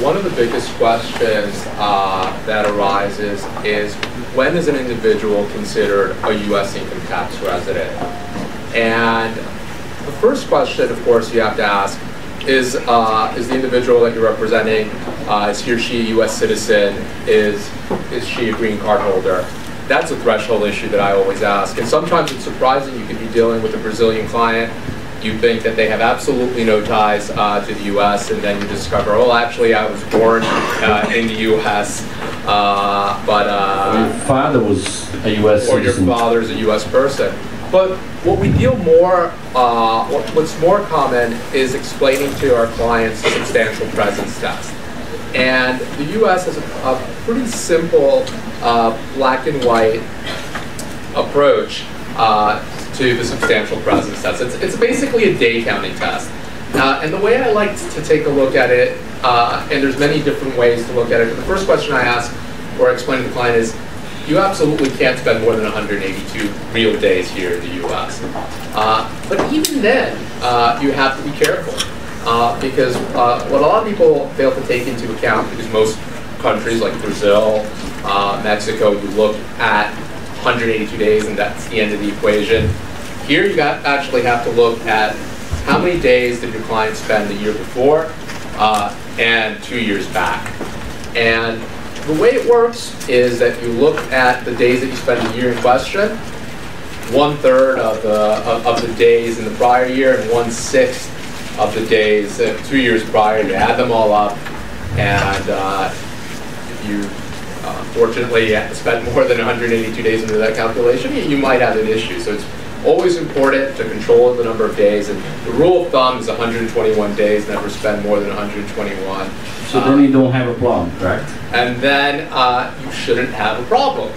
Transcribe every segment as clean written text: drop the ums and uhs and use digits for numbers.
one of the biggest questions that arises is, when is an individual considered a U.S. income tax resident? And the first question, of course, you have to ask is the individual that you're representing, is he or she a U.S. citizen? Is she a green card holder? That's a threshold issue that I always ask. And sometimes it's surprising. You could be dealing with a Brazilian client. You think that they have absolutely no ties to the U.S., and then you discover, oh, actually, I was born in the U.S., but your father was a U.S. or citizen. your father's a U.S. person. But what we deal more, what's more common is explaining to our clients the substantial presence test. And the U.S. has a pretty simple black and white approach to the substantial presence test. It's basically a day counting test. And the way I like to take a look at it, and there's many different ways to look at it, but the first question I ask or explain to the client is, you absolutely can't spend more than 182 real days here in the U.S. But even then, you have to be careful. Because what a lot of people fail to take into account, because most countries like Brazil, Mexico, you look at 182 days and that's the end of the equation. Here you actually have to look at how many days did your client spend the year before and 2 years back. And the way it works is that you look at the days that you spend the year in question, 1/3 of the days in the prior year and 1/6 of the days 2 years prior. You add them all up, and if you fortunately spent more than 182 days into that calculation, you might have an issue. So it's always important to control the number of days, and the rule of thumb is 121 days, never spend more than 121. So then you don't have a problem, correct? And then you shouldn't have a problem.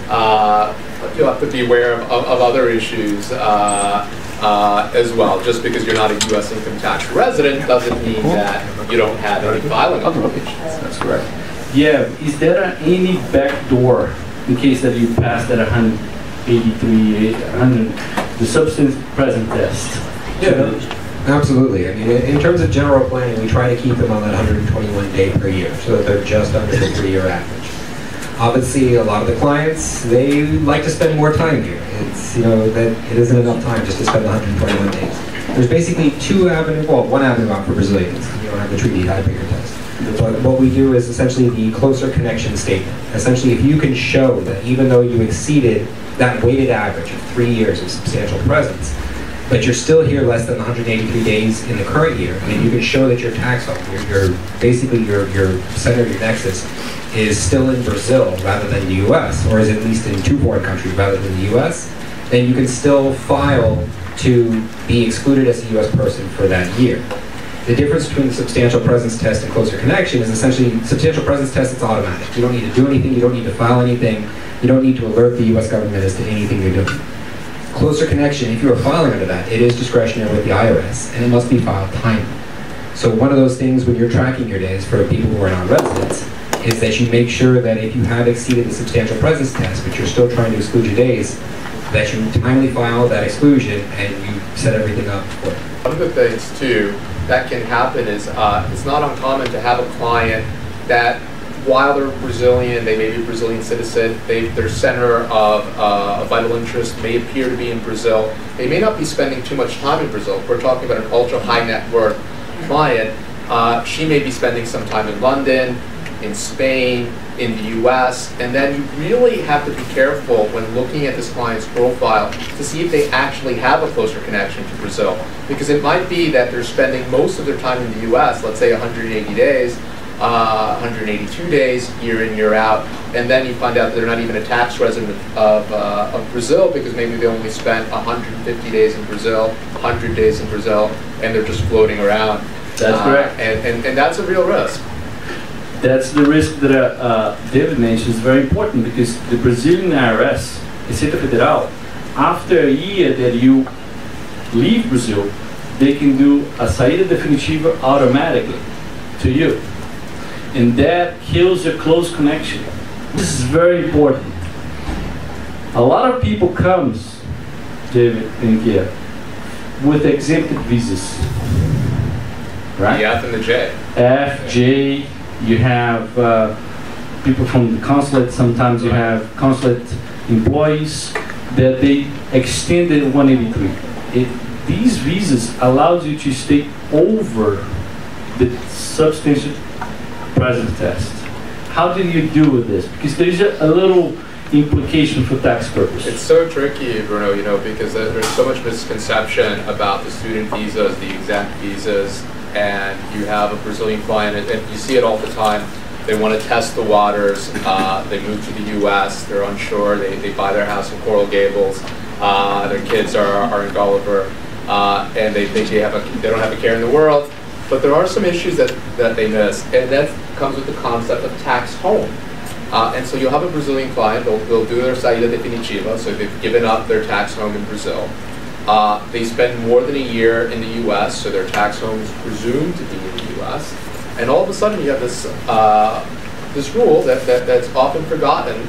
But you'll have to be aware of other issues as well. Just because you're not a U.S. income tax resident doesn't mean that you don't have any filing obligations. That's correct. Yeah, is there any backdoor in case that you pass that 183, 100, the substance present test? Yeah, absolutely. I mean, in terms of general planning, we try to keep them on that 121 day per year, so that they're just under the 3-year average. Obviously, a lot of the clients, they like to spend more time here. It's, you know, that it isn't enough time just to spend 121 days. There's basically one avenue out for Brazilians. You don't have the treaty tiebreaker test. But what we do is essentially the closer connection statement. Essentially, if you can show that even though you exceeded that weighted average of 3 years of substantial presence, but you're still here less than 183 days in the current year, and you can show that your tax home, basically your center, your nexus, is still in Brazil rather than the U.S., or is at least in 2 foreign countries rather than the U.S., then you can still file to be excluded as a U.S. person for that year. The difference between the substantial presence test and closer connection is essentially substantial presence test, it's automatic. You don't need to do anything, you don't need to file anything, you don't need to alert the U.S. government as to anything you're doing. Closer connection, if you are filing under that, it is discretionary with the IRS, and it must be filed timely. So one of those things when you're tracking your days for people who are non-residents is that you make sure that if you have exceeded the substantial presence test, but you're still trying to exclude your days, that you timely file that exclusion and you set everything up for it. One of the things, too, that can happen is it's not uncommon to have a client that, while they're Brazilian, they may be a Brazilian citizen, their center of vital interest may appear to be in Brazil. They may not be spending too much time in Brazil. If we're talking about an ultra high net worth client, she may be spending some time in London, in Spain, in the US, and then you really have to be careful when looking at this client's profile to see if they actually have a closer connection to Brazil. Because it might be that they're spending most of their time in the US, let's say 180 days, 182 days, year in, year out, and then you find out they're not even a tax resident of Brazil because maybe they only spent 150 days in Brazil, 100 days in Brazil, and they're just floating around. That's correct. And that's a real risk. That's the risk that David mentioned is very important because the Brazilian IRS, Receita Federal, after a year that you leave Brazil, they can do a saída definitiva automatically to you. And that kills your close connection. This is very important. A lot of people comes, David and Giev, with exempted visas, right? The F and the J. F, J, You have people from the consulate. Sometimes you have consulate employees that they extended 183. These visas allows you to stay over the substantial presence test. How do you deal with this? Because there's a little implication for tax purposes. It's so tricky, Bruno, you know, because there's so much misconception about the student visas, the exempt visas, and you have a Brazilian client, and you see it all the time. They want to test the waters. They move to the U.S. They're unsure. They buy their house in Coral Gables. Their kids are in Gulliver, and they think they don't have a care in the world. But there are some issues that they miss, and that comes with the concept of tax home. And so you'll have a Brazilian client. They'll do their saída definitiva, so they've given up their tax home in Brazil. They spend more than a year in the U.S., so their tax home is presumed to be in the U.S. And all of a sudden, you have this rule that's often forgotten.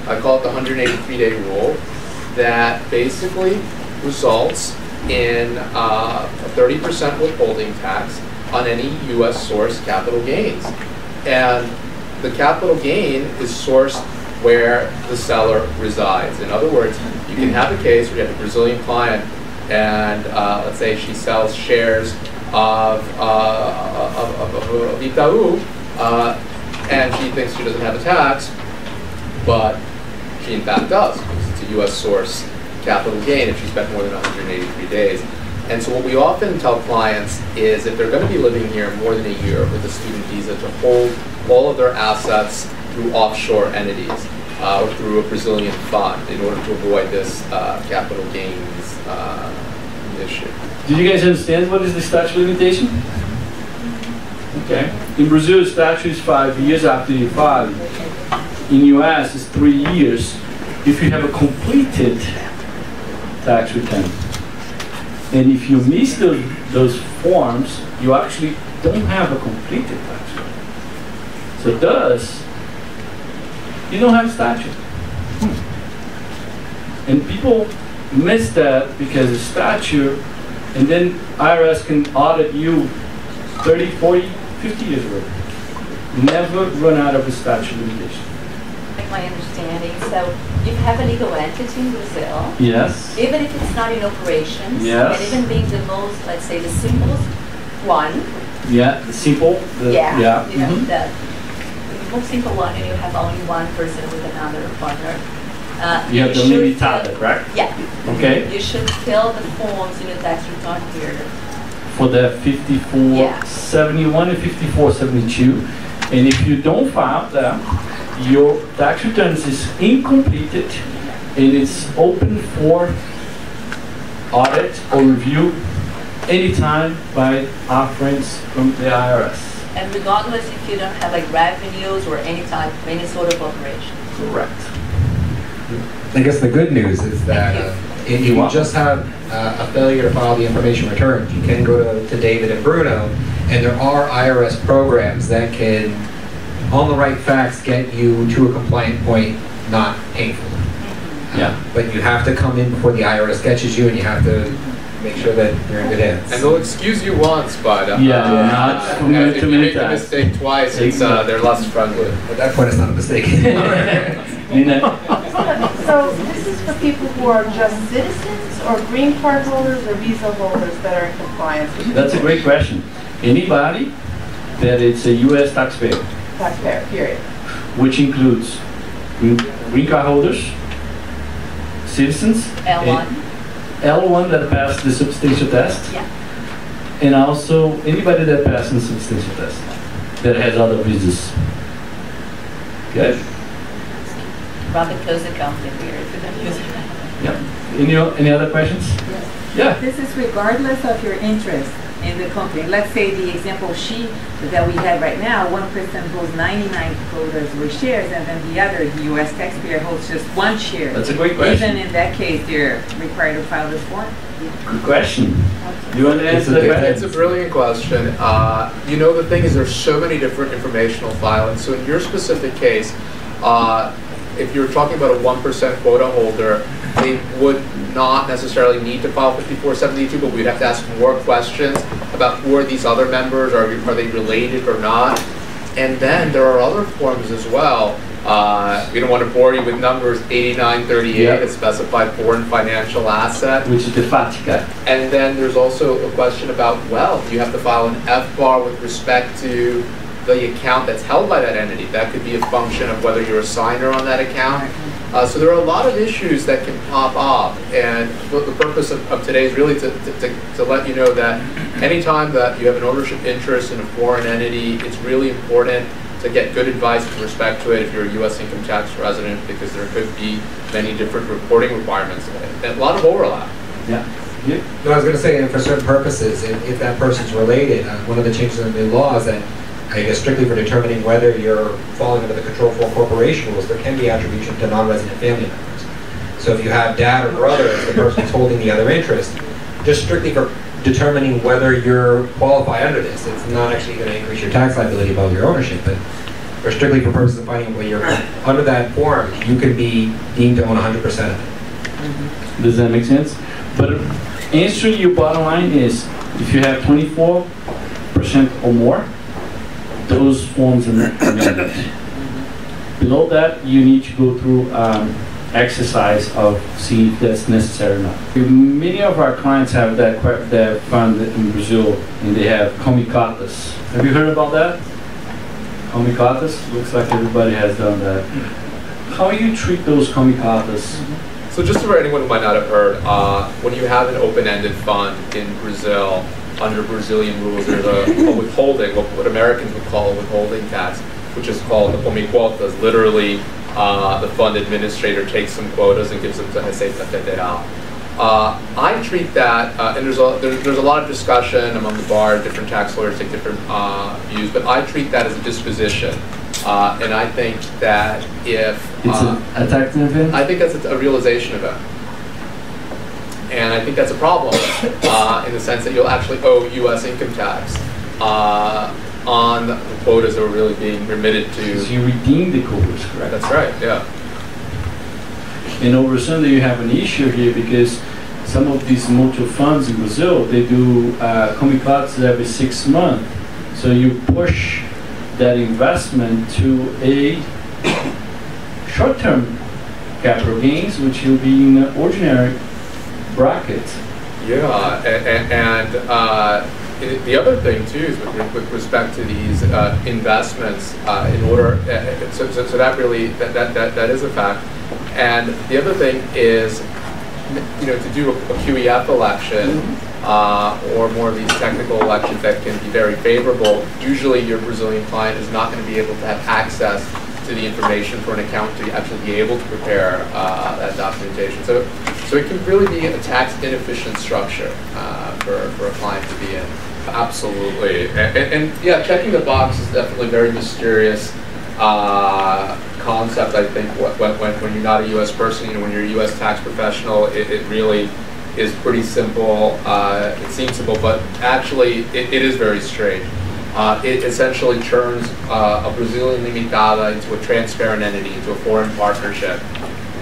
I call it the 183-day rule, that basically results in a 30% withholding tax on any U.S. source capital gains. And the capital gain is sourced where the seller resides. In other words, you can have a case where you have a Brazilian client, and let's say she sells shares of Itaú, and she thinks she doesn't have a tax, but she in fact does, because it's a U.S. source capital gain if she spent more than 183 days. And so what we often tell clients is if they're going to be living here more than a year with a student visa, to hold all of their assets through offshore entities or through a Brazilian fund in order to avoid this capital gains issue. Did you guys understand what is the statute of limitation? Okay. In Brazil, the statute is 5 years after you file. In US, it's 3 years if you have a completed tax return. And if you miss those forms, you actually don't have a completed tax return. So thus, you don't have a statute. And people miss that because of statute, and then IRS can audit you 30, 40, 50 years ago. Never run out of a statute of limitation. My understanding, so you have a legal entity in Brazil. Yes. Even if it's not in operations. Yes. And even being the most, let's say, the simplest one. Yeah, the simple. Yeah. You know, Mm-hmm. the most simple one, and you have only one person with another partner. You have the limitada, correct? Yeah. Okay. You should fill the forms in the tax return period. For the 5471 and 5472. And if you don't file them, your tax returns is incompleted and it's open for audit or review anytime by our friends from the IRS. And regardless if you don't have like revenues or any sort of operation. Correct. I guess the good news is that if you just have a failure to file the information returns, you can go to David and Bruno, and there are IRS programs that can, on the right facts, get you to a compliant point, not painful. Yeah. But you have to come in before the IRS catches you, and you have to make sure that you're in good hands. And they'll excuse you once, but not if you make the mistake twice, it's, they're less friendly. At that point, it's not a mistake. So this is for people who are just citizens or green card holders or visa holders that are in compliance with That's a great question. Anybody that is a U.S. taxpayer, period. which includes green card holders, citizens, L1. L1 that passed the substantial test, Yeah. and also anybody that passed the substantial test that has other visas. Okay? Rather close the company period if you don't use it. Yeah. Any other questions? Yes. Yeah. This is regardless of your interest in the company. Let's say the example sheet that we have right now, one person holds 99 holders with shares, and then the other, the U.S. taxpayer, holds just one share. That's a great question. Even in that case, they're required to file this form? Good question. You want to answer that question? It's a brilliant question. You know, the thing is there's so many different informational filings. So in your specific case, if you're talking about a 1% quota holder, they would not necessarily need to file 5472, but we'd have to ask more questions about who are these other members, are they related or not. And then there are other forms as well. We don't want to bore you with numbers 8938 that specify foreign financial asset. Which is the FATCA. And then there's also a question about wealth. You have to file an FBAR with respect to the account that's held by that entity. That could be a function of whether you're a signer on that account. So there are a lot of issues that can pop up, and the purpose of today is really to let you know that anytime that you have an ownership interest in a foreign entity, it's really important to get good advice with respect to it if you're a U.S. income tax resident, because there could be many different reporting requirements and a lot of overlap. Yeah. No, I was going to say, and for certain purposes, if that person's related, one of the changes in the law is that, I guess, strictly for determining whether you're falling under the Control 4 corporation rules, there can be attribution to non-resident family members. So if you have dad or brother as the person who's holding the other interest, just strictly for determining whether you're qualified under this, it's not actually going to increase your tax liability above your ownership, but for strictly for purposes of finding whether you're under that form, you can be deemed to own 100% of it. Does that make sense? But answering your bottom line is, if you have 24% or more, those forms are mandated. Below that, you need to go through exercise of seeing if that's necessary or not. Many of our clients have that fund in Brazil, and they have comicatas. Have you heard about that? Comicatas? Looks like everybody has done that. How do you treat those comicatas? So just for anyone who might not have heard, when you have an open-ended fund in Brazil, under Brazilian rules, there's a withholding, what Americans would call a withholding tax, which is called the comiquotas. Literally, the fund administrator takes some quotas and gives them to Receita Federal. I treat that, and there's a lot of discussion among the bar, different tax lawyers take different views, but I treat that as a disposition. And I think that if... It's a tax event? I think that's a realization event. And I think that's a problem in the sense that you'll actually owe U.S. income tax on the quotas that are really being remitted to. Because you redeem the quotas, correct? That's right, yeah. And over Sunday you have an issue here because some of these mutual funds in Brazil, they do comicatas every 6 months. So you push that investment to a short-term capital gains, which will be in the ordinary bracket. Yeah, and the other thing too is with respect to these investments, in order, so that really that is a fact. And the other thing is, to do a QEF election or more of these technical elections that can be very favorable, usually your Brazilian client is not going to be able to have access to the information for an accountant to actually be able to prepare that documentation. So it can really be a tax inefficient structure for a client to be in. Absolutely. And yeah, checking the box is definitely a very mysterious concept, I think, when you're not a U.S. person. When you're a U.S. tax professional, it really is pretty simple. It seems simple, but actually it is very strange. It essentially turns a Brazilian limitada into a transparent entity, into a foreign partnership.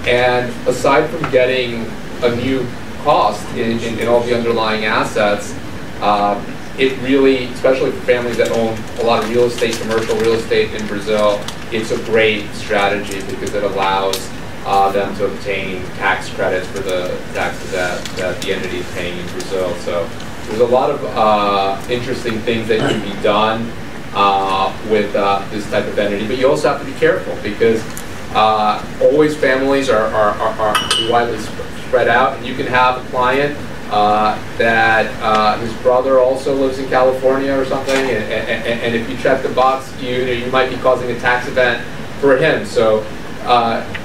And aside from getting a new cost in all the underlying assets, it really, especially for families that own a lot of real estate, commercial real estate in Brazil, it's a great strategy because it allows them to obtain tax credits for the taxes that the entity is paying in Brazil. So there's a lot of interesting things that can be done with this type of entity, but you also have to be careful because always families are widely spread out, and you can have a client that his brother also lives in California or something, and if you check the box, you might be causing a tax event for him. So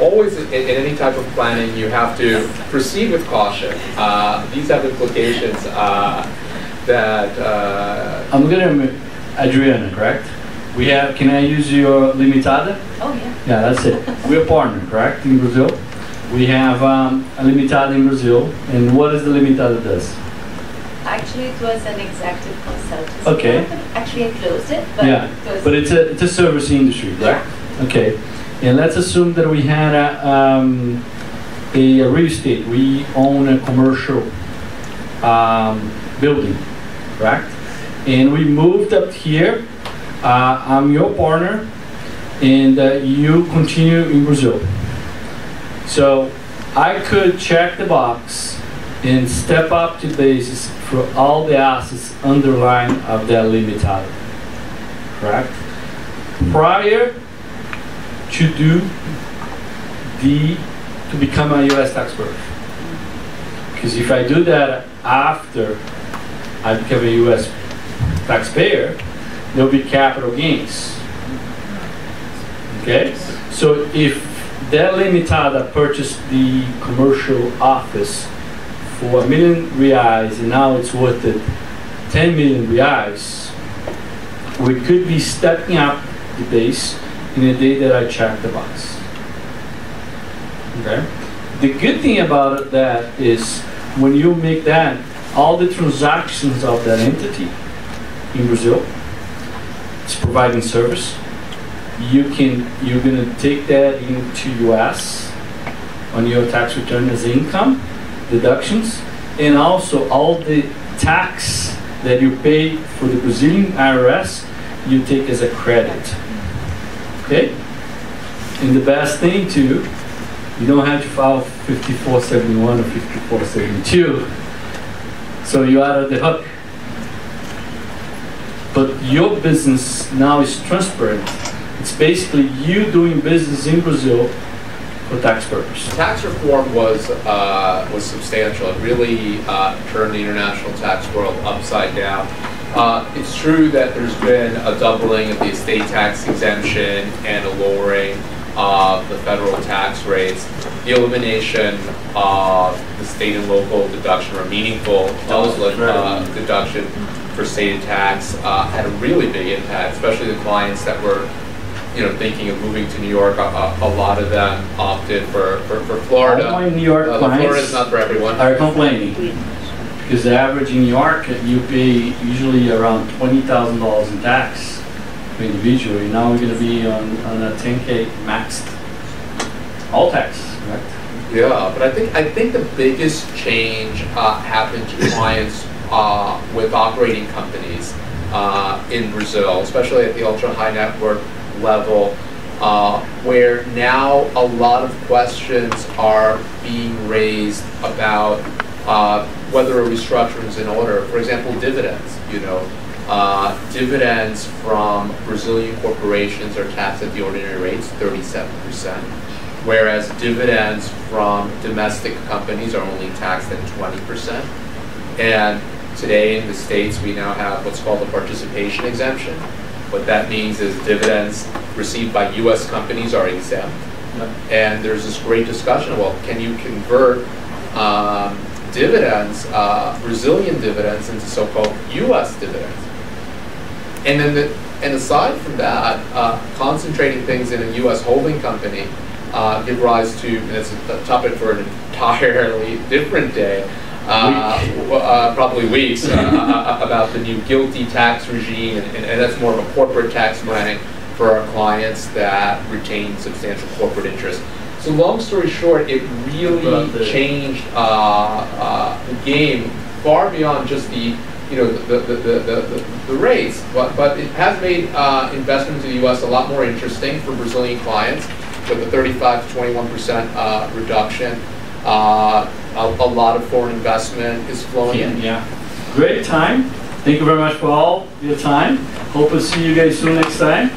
always in any type of planning, you have to proceed with caution. These have implications that... I'm going to, Adriana, correct? We have, can I use your limitada? Oh, yeah. Yeah, that's it. We're a partner, correct, in Brazil? We have a limitada in Brazil, and what is the limitada does? Actually, it was an executive consultancy. Okay. Company. Actually, I closed it, but yeah, but it's a service industry, right? Yeah. Okay. And let's assume that we had a real estate. We own a commercial building, correct? And we moved up here I'm your partner, and you continue in Brazil. So I could check the box and step up to basis for all the assets underlying of that limitada, correct? Prior to become a U.S. taxpayer. Because if I do that after I become a U.S. taxpayer, there'll be capital gains. Okay? So if that limitada purchased the commercial office for R$1 million and now it's worth 10 million reais, we could be stepping up the base in the day that I check the box. Okay? The good thing about that is when you make that, all the transactions of that entity in Brazil, it's providing service. You're gonna take that into US on your tax return as income, deductions, and also all the tax that you pay for the Brazilian IRS, you take as a credit. Okay? And the best thing too, you don't have to file 5471 or 5472, so you're out of the hook. But your business now is transparent. It's basically you doing business in Brazil for tax purposes. Tax reform was substantial. It really turned the international tax world upside down. It's true that there's been a doubling of the estate tax exemption and a lowering of the federal tax rates. The elimination of the state and local deduction, or meaningful deduction for stated tax, had a really big impact, especially the clients that were thinking of moving to New York. A lot of them opted for Florida. All my New York clients Florida is not for everyone. are complaining because the average in New York, you pay usually around $20,000 in tax per individual. Now we're going to be on a 10K maxed, all tax, right? Yeah, but I think the biggest change happened to clients with operating companies in Brazil, especially at the ultra high net worth level, where now a lot of questions are being raised about whether a restructuring is in order. For example, dividends. Dividends from Brazilian corporations are taxed at the ordinary rates, 37%, whereas dividends from domestic companies are only taxed at 20%. And today in the States, we now have what's called a participation exemption. What that means is dividends received by U.S. companies are exempt. Yep. And there's this great discussion, well, can you convert dividends, Brazilian dividends, into so-called U.S. dividends? And then aside from that, concentrating things in a U.S. holding company give rise to, and it's a topic for an entirely different day, probably weeks, about the new GILTI tax regime, and that's more of a corporate tax planning for our clients that retain substantial corporate interest. So long story short, it really changed the game far beyond just the rates, but it has made investment into the U.S. a lot more interesting for Brazilian clients, with a 35 to 21% reduction. A lot of foreign investment is flowing in. Yeah. Great time. Thank you very much for all your time. Hope to see you guys soon next time.